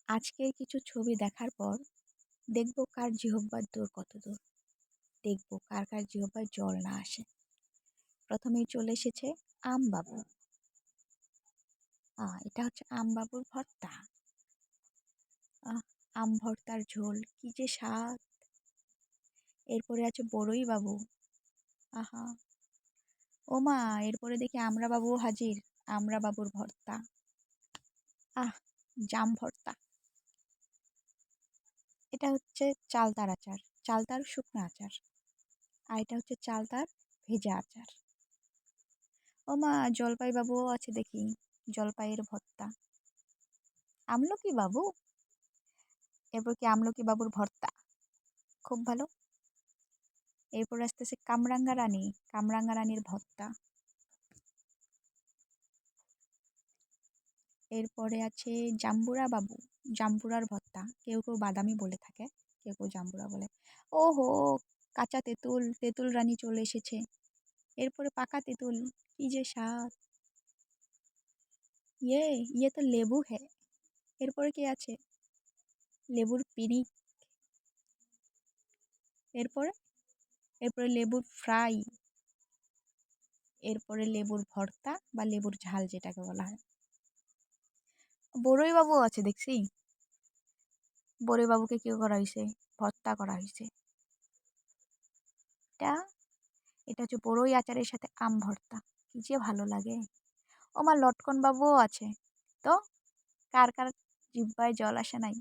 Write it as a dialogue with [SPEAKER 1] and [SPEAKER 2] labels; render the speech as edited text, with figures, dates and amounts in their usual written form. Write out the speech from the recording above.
[SPEAKER 1] আজকের কিছু ছবি দেখার পর দেখব কার জিহ্বার দূর কত দূর। দেখব কার কার জিহ্বায় জল না আসে। প্রথমেই চলে এসেছে আমবাবু। এটা হচ্ছে আমবাবুর ভর্তা। আহ আম ভর্তার ঝোল কি যে স্বাদ। এরপরে আছে বড়ই বাবু। আহা, ও মা, এরপরে দেখি আমরা বাবু হাজির। আমরা বাবুর ভর্তা। আহ, জাম ভর্তা। এটা হচ্ছে চালতার আচার, চালতার শুকনো আচার। আর এটা হচ্ছে চালতার ভেজা আচার। ও মা, জলপাই বাবুও আছে দেখি। জলপাইয়ের ভর্তা। আমলকি বাবু। এরপর কি আমলকি বাবুর ভর্তা। খুব ভালো। এরপর আসতেছে কামরাঙ্গা রানী। কামরাঙ্গা রানীর ভর্তা। এরপরে আছে জাম্বুরা বাবু। জাম্বুরার ভর্তা। কেউ কেউ বাদামি বলে থাকে, কেউ কেউ জাম্বুরা বলে। ওহো, কাঁচা তেঁতুল। তেঁতুল রানী চলে এসেছে। এরপরে পাকা তেঁতুল। কি যে স্বাদ। ইয়ে ইয়ে তো লেবু হে। এরপরে কি আছে? লেবুর পিরিক। এরপরে এরপরে লেবুর ফ্রাই। এরপরে লেবুর ভর্তা বা লেবুর ঝাল যেটাকে বলা হয়। বড়ই বাবু আছে দেখছি। বড়ই বাবুকে কি করা হয়েছে? ভর্তা করা হয়েছে। এটা এটা হচ্ছে বড়ই আচারের সাথে আম ভর্তা। কি যে ভালো লাগে। ও মা, লটকন বাবুও আছে। তো কার কার জিহ্বায় জল আসে নাই?